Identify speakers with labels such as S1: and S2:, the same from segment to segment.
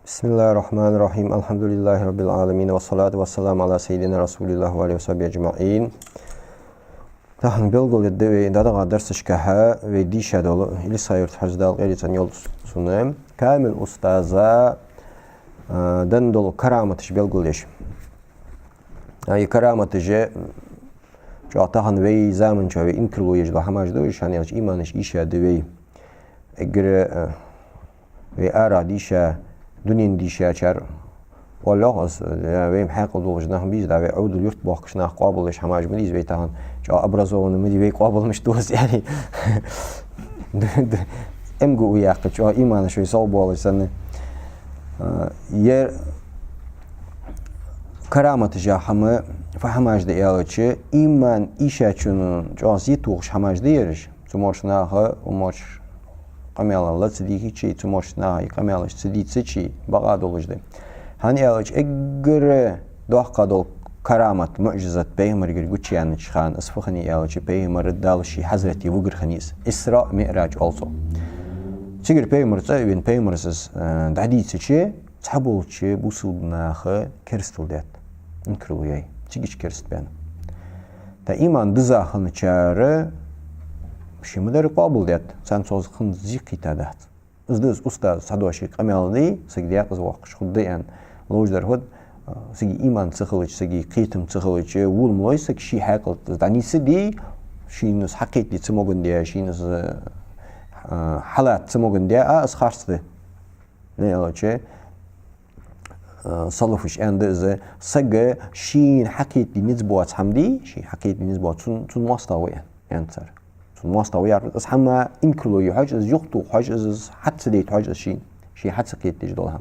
S1: Bismillahirrahmanirrahim. Elhamdülillahi Rabbil alemin. Ve salatu ve selamu ala seyyidina Resulillah ve aleyhi ve sahibi ecma'in. Tahın belgol edde ve dadağa dersişkaha ve dişe dolu. İli sayırt hacdal gayritan yol sunem. Kamil ustaza den dolu karamatış belgol yeş. Yani karamatışı tahın ve zamança ve inkarlo yecdu hamajdu. Yani imanış işe de ve eğer ve ara dişe دنين دي شاچر والله ويم حق دوجناهم بيز دا عود اليرت باقشنا قابلش حماج مديز بيتهان جا ابرزون مدي بي قابلمش دوز يعني امغو وياق جا ايمان شوي صوب والسن yer karamat jahımı fahmaj da yalçı iman işaçının cazi tuğuş hamaj da yeriş cumhurşnahı umur Камелла цедихичи цумошна и камелаш цедицичи багадолужды. Hani yalç eggere dohkadol karamat mucizat peygamber güçyanı çıkan isfahani yalç peygamber dalşi Hazreti Vugr hanis İsra Mi'raj also. Çigir peygamber tsavin peygambersiz dadiciçi çabulçi busulnahı kerstildet. İnkruluyay. Çigiç kerst ben. Ta iman dızahını çağrı Şimdi de kabul et. Sen sözün zikitadat. Izdız usta sadoşi kamelni sigdiyat zvoq şuddiyan. Lojder hod sigi iman tsıxılıç sigi qitim tsıxılıç wulmoy sik şi haql danisi di şinus haqiqli tsmogun diye şinus halat tsmogun diye az xarsdı. Ne yalçı salafış ende sigi şin haqiqli nizbat hamdi şi haqiqli nizbat tun mustawiyan yantar. المواصلة يعرف أصحابنا إنكلو يحجز يخطو حجز حتى ديت حجز شيء حتى قيت تجدولهم.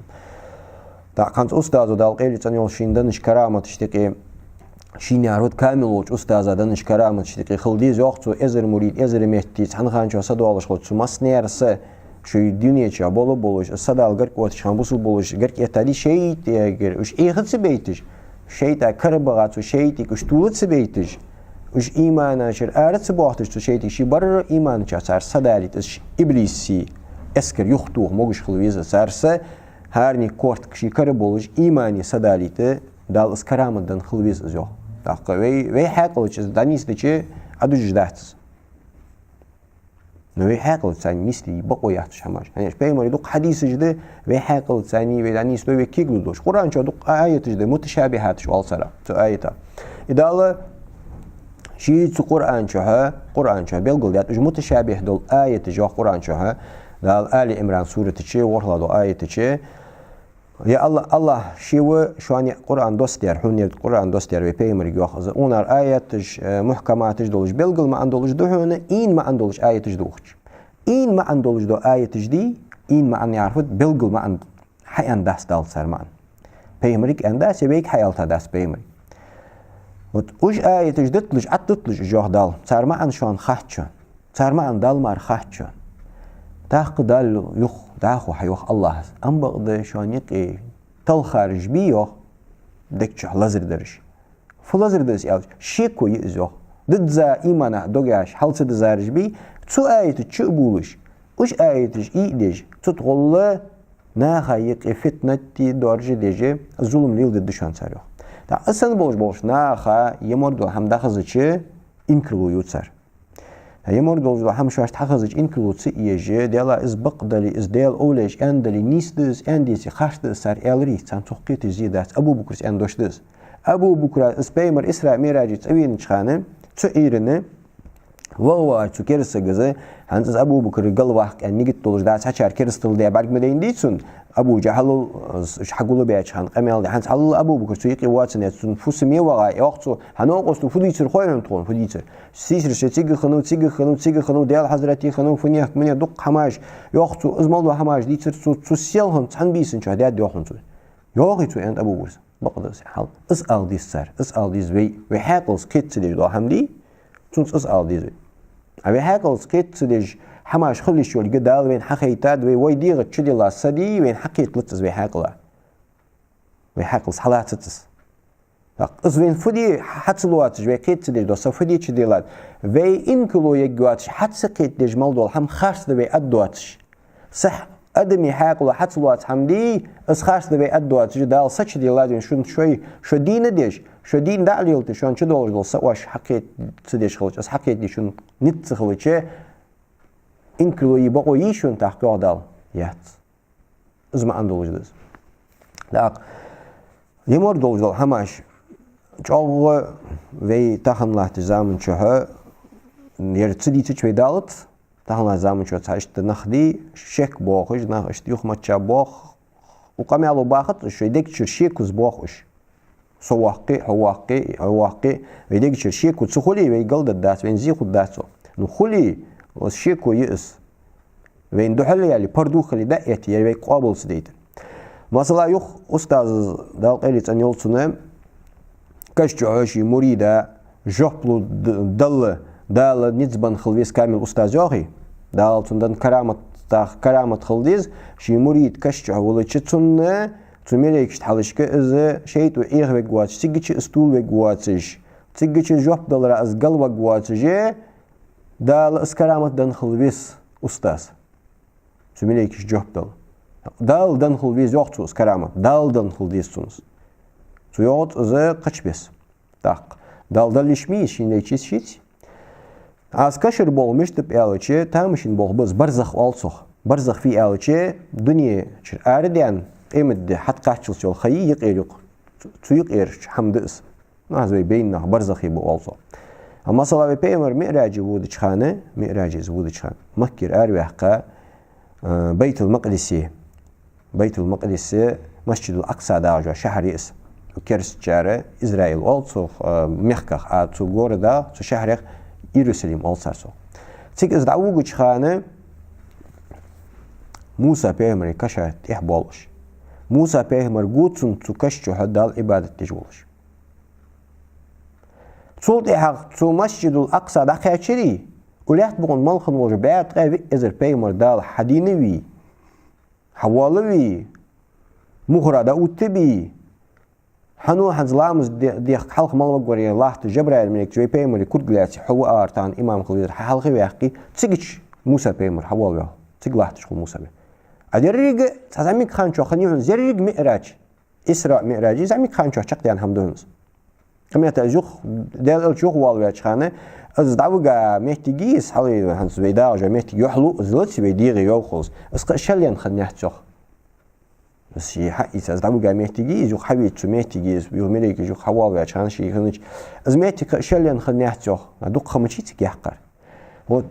S1: تا كانت أستاذ ودال قيل تانيول شين دنش كرامة تشتكي شين يعرض كامل وج أستاذ دنش كرامة تشتكي خلديز يوقتو إزر مريد إزر مهتي تحن خانشو صدوالش خلص مس نيرسه شو الدنيا شو بولش الصدال غير قوت شان بوصل بولش غير يتالي شيء غير وش إيه خد سبيتش شيء تا كربغات وشيء تيك وش تولد سبيتش Üç imana şer aret sıbahtır tu şeyti şi bar iman çasar sadalit iblisi esker yuxtu moguş xulviza sarsa her ni kort kişi karı boluş imani sadalite dal iskaramadan xulviz yok. Dakika ve haqlıçız danisdiçi adujdat. Ne haqlı sen misli baqoyat şamar. Yani peymari duk hadisijde ve haqlı sani ve danis ve kigludoş. Kur'an çoduk ayetijde muteşabihat şu alsara. Tu ayeta. İdala شيء قرآن شها بيلقول يات متشابه دول آية جو قرآن شها دال آل إمران سورة شيء ورلا دو آية شيء يا الله شيء شو أني قرآن دوستير حني قرآن دوستير وبيمر يأخذ أونار آية محكمات دولش بيلقول ما عندولش دهونه إن ما عندولش آية دوخش إن ما عندولش دو آية دي إن ما أن يعرفت بيلقول ما عند حيان داس دال سرمان بيمرك أنداس يبيك حيال تداس بيمرك Uç ayetiş detliş atlıtlış johdal. Sarmağın şu an xahçı. Sarmağın dalmar xahçı. Taqı dal yuh dahu hayuh Allah. Ambaqda şu an yeki tal xarij bi yox. Dekçü lazır deriş. Fulazır deriş yalç. Şeko yiz yox. Didza imana dogaş halsı dizarij bi. Su ayeti çı buluş. Uç ayetiş iyidej. Tutğullu naha yeki fitneti dorji deji zulüm lildi düşan sarıyor. Asıl boluş naha yemordu ham daxızıçı inkarlo yutsar. Yemordu ham şaş taxızıç inkarlo tsi yeje dela iz baqdali iz del oleş endali nisdiz endisi xaşdı sar elri san çoqqeti zidat Abu Bakr endoşdiz. Abu Bakr ispeymer İsra Miraci tsavin çıxanı tsu irini Vava tsu kerse gızı hansız Abu Bakr galvaq en nigit doluş da saçar kerstil diye bargmedeyin ditsun Abu Cahal şagulu be çıkan qamel hans Allah Abu Bakr suyiqi watsın etsun fusmi waga yoqtu hano qostu fuditsir qoyun ton fuditsir sisir şetigi xanu del Hazreti xanu funiyaq mene duq hamaj yoqtu izmal ve hamaj ditsir su selhun tan bisin çada yoqun su yoq itu end Abu Bakr baqdas hal is al disar is al dis ve haqls kitsi do hamdi tuns is al dis ve haqls kitsi حماش خليش يقول قدال وين حقيتاد ويديغ تشدي الله سدي وين حقيت لتز ويحقلا ويحقل صلاتتس از وين فدي حتلواتش ويقيت تدي دوسا فدي تشدي لات وي انكلو يقواتش حتسقيت ديج مالدول هم خارس دي ادواتش صح أدمي حاقل حتصلوات حمدي أسخاش دبي أدوات جدال سچ دي لازم شو دين ديش شو دين دعليلت شون شو دولج دول سواش حكيت تديش خلوش أس حكيت دي شون نت خلوش إنكلو يبقوا يشون تحقيق دال يات إزما أندولج دز لا يمر دولج دول هماش جاو وي تاخن لا تزامن شو يرتدي تشوي دالت تاخن زامن شو تاشت نخدي شك بوخش نخشت يخ ماتشا بوخ وقاميالو باخت شو يديك شيكوز بوخش سواقي هواقي يديك شيكو تسخولي ويقلد الدات وين زيخو الداتو نخولي والشيكو يئس وين دحل يالي بردوخ اللي دقيتي يالي قابل سديت مثلا يخ أستاذ دال قيلت أن يلسنا كشجو عشي مريدة جحبلو دال نتزبن خلويس كامل أستاذ يوخي دال تندن كرامة خلديز شي مريد كشجو ولتشتن تميليكش تحلشك إذا شيء وإيه وجواتش تيجي استول وجواتش تيجي جحب دال رأس قل وجواتش دال اسكرامة دن خلويس أستاذ تميليكش جحب دال دن خلويس يوختو اسكرامة دال دن خلويس تونس تيوت إذا قشبس تاق دال يشميس شين ليشيس شيت از كشر بول مشتب آلچه تامشين بول بس برزخ والصخ برزخ في آلچه دنيا شر آرديان إمد حد قاتشل شو الخيي يقيرق تيقيرش حمدس ما زي بيننا برزخي بو والصخ أما صلاة بيمر مئراج وودش خانة مئراج زودش خانة مكر أروحك بيت المقدس مسجد الأقصى داجا شهر إس وكرس جارة إسرائيل والصخ مخكخ آتو غوردا شهر يروسلم ألساسو تيك إز دعوغش خانة موسى بيمر كشات إحبالش موسى بيمر قوتسن تكشتو حدال إبادة تجولش صوت حق تو مسجد الأقصى دقيقتي وليت بقول ملخن وجبات غير إزر بيمر دال حدينوي حوالوي مخرى داوتبي حنو حنزلامز دي حلق مالوك وري الله جبرائيل منك جوي بيمر كود جلاسي حو آرتان إمام خليل حلقي ويحكي تيجيش موسى بيمر حوالوي تيجلاه تشخو موسى بي أدريج تزاميك خانشو خنيون زريج مئراج إسراء مئراجي زاميك خانشو شقديان همدونز كم يتأجوخ دال الجوخ والوياتش خانة از دعوة محتاجيس حالي هنس بيدا جا محتاج يحلو زلت بيديغي يوخلص اسق شلين خنيحت شخ بس شي حقي از دعوة محتاجيس جو حبيت شو محتاجيس بيوميلك جو حوالوياتش خانة شي خنيش از محتاج شلين خنيحت شخ دوق خمشيتك يحقر هو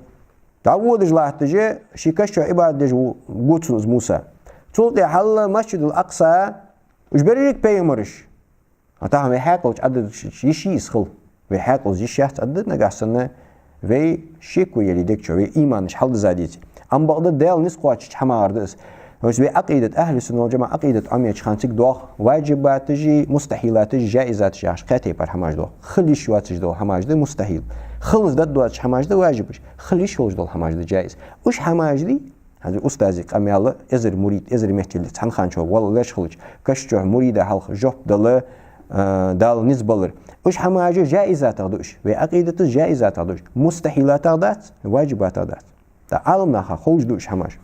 S1: دعوة دجلاه تجي شي كشو عباد دجو قوتسن موسى تولتي حل مسجد الأقصى وش بريك بيمرش أتاهم ويحاقل عدد يشي يسخل ويحاقل يشيحت عدد نقاسنا وي شيكو يلي ديكشو وي إيمان شحل زاديتي أم بغض ديل نسقواتش حمار دس وش بي عقيدة أهل السنة والجماعة عقيدة عمية خانتك دوخ واجبات تجي مستحيلات تجي جائزات تجي عش قاتي بار حماج دوخ خلي شوات تجي دوخ حماج ده مستحيل خلص داد دواتش حماج ده واجبش خلي شوش دوخ حماج ده جائز وش حماج دي هذا أستاذي قامي الله إزر مريد إزر محتل تحن خانشو والله ليش خلج كشجع مريدة حلق جوب دله دال نسبلر وش حماجة جائزات تغدوش وعقيدة جائزات تغدوش مستحيلات تغدات واجبات تغدات تعالم ناخا خوش دوش حماج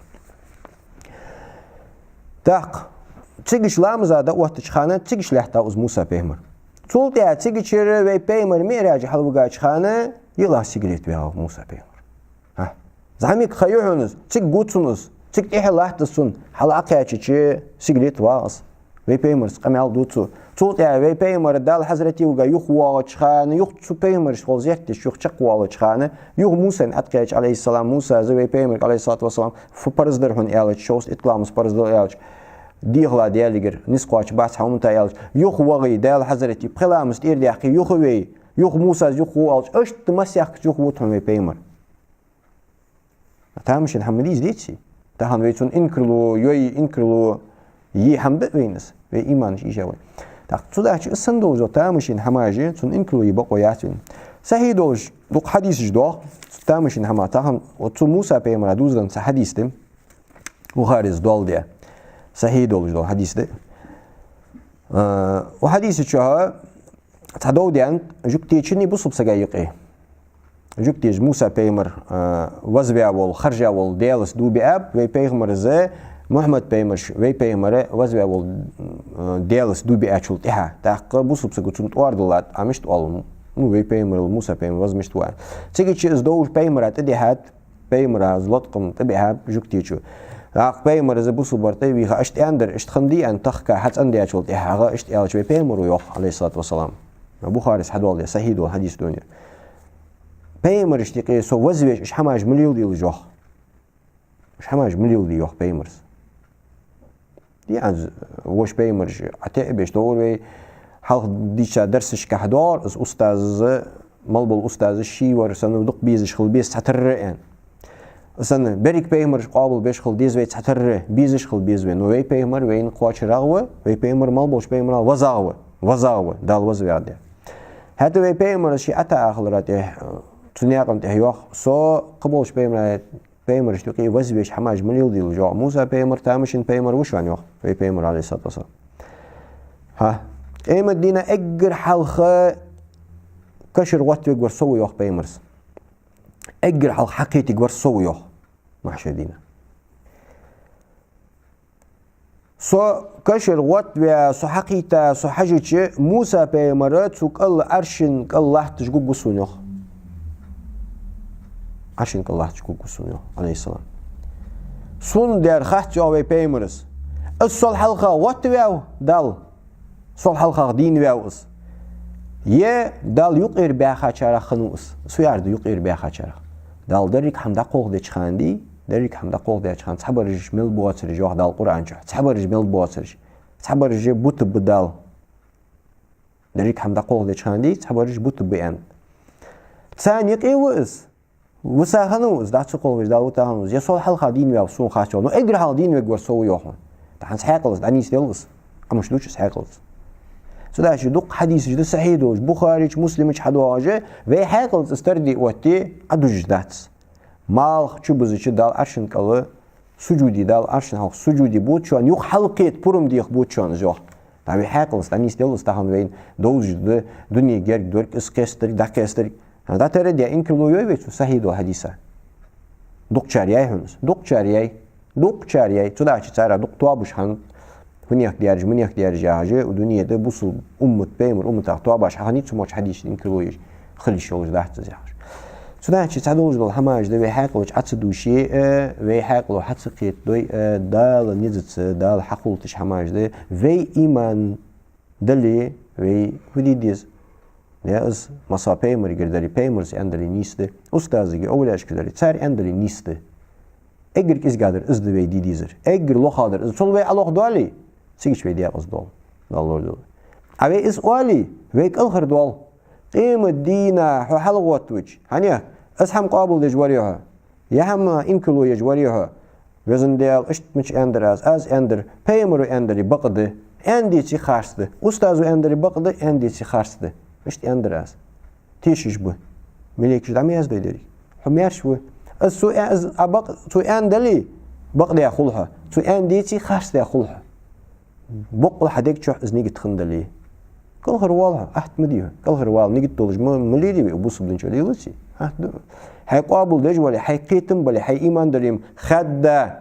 S1: تاق تيجيش لامزادة وقتش خانة تيجيش لحتا أز موسى بيمر تولتها تيجيش وي بيمر ميراج حلوقاش خانة يلا سيجريت بها موسى بيمر ها زعميك خيوحونز تيج قوتسونز تيج إيه لحتسون حلقاتش سيجريت واص وي بيمرز قمال دوتسو تولتها وي بيمر دال حضرتي وقا يخ واغش خانة يخ تسو بيمر شغل زيكتش يخ چق واغش خانة يخ موسى أتقاش عليه السلام موسى زي وي بيمر عليه الصلاة والسلام فبرزدر هون إيالج شوز إطلامس برزدر إيالج ديغلا ديالجر نسقاش باس حومتا إيالج يخ واغي دال حضرتي بخلامس إير ديحكي يخ وي يخ موسى يخ واغش أشت مسيح يخ وطهم وي بيمر تامشن حمديز ديتشي تهان ويتون إنكرلو يوي إنكرلو يي حمد وينس وي إيمانش إيشاوي تاق توداش السندوزو تامشين حماجي تون إنكلو يبقوا ياتين صحيح دوج دوق حديث جدوغ تامشين حما تاهم وتو موسى بيمرا دوزدن حديث دم وخارز دول دي صحيح دوج دول حديث دي وحديث شو تدو ديان جوكتي تشني بصب سجايقي جوكتي موسى بيمر وزبيا وال خرجا وال ديالس دو بياب وي بيغمر زي Muhammad peymar ve peymare vazve ol delas dubi açul tiha taqqa bu subsa gutun ordalat amisht olum mu ve peymar Musa peymar vazmisht wa tsigichi iz douj peymara tadihat peymara zlotqum tabiha juktichu aq peymar ze bu subartay vi ashti ander ishtkhamdi an taqqa hats andi açul tiha ishti alch ve peymar yoq alayhi salatu wassalam Bukhari hadwal ya sahih wal hadis dunya peymar ishtiqi so vazve ish hamaj milyon dil joq ish hamaj milyon dil yoq peymar يعني وش بيمرج عتقبش دوري حال ديشا درسش كحدار از أستاذ ملبل أستاذ الشي ورسنا ودق بيزش خل بيز تحترقين سنة بريك بيمرج قابل بيش خل ديز ويت تحترق بيزش خل بيز وين وي بيمر وين قواش رغوة وي بيمر ملبلش بيمر وزاوة دال وزوي عادي هذا وي بيمر شي أتا أخلراته تنياقم تهيوخ سو قبولش بيمر peymar ishtiqi vazvesh hamaj milyon dil jo Musa peymar tamashin peymar وشوان yoq ve peymar alayhi salatu wasalam ha emadina egger halqa kashir wat weg warsaw yoq peymars egger hal haqiti warsaw yoq mahshadina so kashir wat ve so haqita so hajichi Musa peymar tsukal arshin Allah tjgu gusun yoq عشان الله تشكوك السنة عليه السلام سن دير خات جاوي بيمرس الصل حلقة واتوياو دال صل حلقة دين وياوس يه دال يقير بيخا چرا خنوس سويارد يقير بيخا چرا دال دريك حمدا قوق دي چخاندي دريك حمدا قوق دي چخاند صبرج مل بواترج واخ دال قرآن چه صبرج مل بواترج صبرج بوت بدال دريك حمدا قوق دي چخاندي صبرج بوت بيان ثاني قيوس وساهنوز دات سقول داو تاهنوز يسول حلقة دين ويا سون خاشوا نو اجر حال دين ويا سو يوخن تحن سحقلز داني ستيلز امش دوش سحقلز سداش دوق حديث جد صحيح دوش بخاري مسلم حدواجه و حقلز استردي وتي ادوج دات مال چوبزچ دال ارشن قال سجودي دال ارشن حق سجودي بوت شون يوق حلقيت بروم ديخ بوت شون جو تابي حقلز داني ستيلز تاهن وين دوج دنيا گرگ دورك اسكستر داكستر هذا ترى دي إنكرلو يويت صحيح دو حديثة دوق شارياي هنس دوق شارياي تدا شيء ترى دوق توابش هن منيك ديارج جاهجة ودنيا ده بوصل أمة بيمر أمة توابش هني تسمعش حديث إنكرلو يج خليش يوج ده تزعج تدا شيء تدوج بالحماج ده ويحقلوش عتصدو شيء ويحقلو حتسقيت دوي دال نيزت دال حقولتش حماج ده وي إيمان دلي وي وديديز ya az masa peymer girdari peymers endali niste ustazigi ovlash kidari tsar endali niste egir izgadir izdi ve didizir egir lohadir iz sol ve aloh dali sigich ve diya az dol dalor dol ave is wali ve kalkhir dol qim dina hu halwatwich hani asham qabul dejwariha yaham inkulu yejwariha vezindel ishtmich endras az ender peymer endali baqdi endici kharsdi ustazu endali baqdi endici kharsdi إيش تندرس تيشش به ملك جدام يزدي دري حميرش به السوء أبق سوء أندلي بقدي أخلها سوء أنديتي خاص دي أخلها بقول حديك شو إزنيك تخندلي كل خروالها أحد مديها كل خروال نيجي تولج مليدي وبوس بدون شو ديلوسي هاي قابل دج ولا هاي قيتم ولا هاي إيمان دريم خدة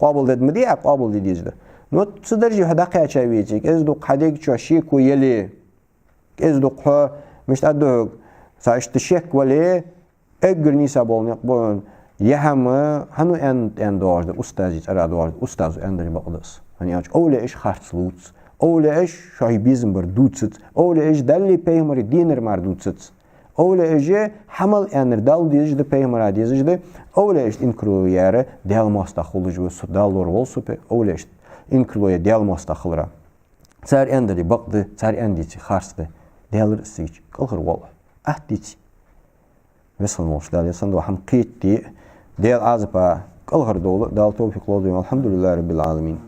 S1: قابل دد مديها قابل دي ديزده نو تصدرجي هداقي أشاويتك إزدق حديك شو شيك ويلي إزدقها مش تدوق سايش تشيك ولا أجر نيسا بولنيق بون يهم هنو أن دوارد أستاذي ترى دوارد أستاذ أندري بقدس يعني أج أول إيش خارتلوت أول إيش شاي بيزن بردوتست أول إيش دللي بيمر دينر مردوتست أول إيش حمل أنر دال ديج ده بيمر ديج ده أول إيش إنكرو ياره دال مستخلج وسدالور والسوبر أول إيش إنكرو يدال مستخلرا صار أندري بقدس صار أندي خارته ديال السيج كل والله أهديتي وصل موش دال يسند وحم قيتي ديال عزبا كل دولة دال توفيق الله الحمد لله رب العالمين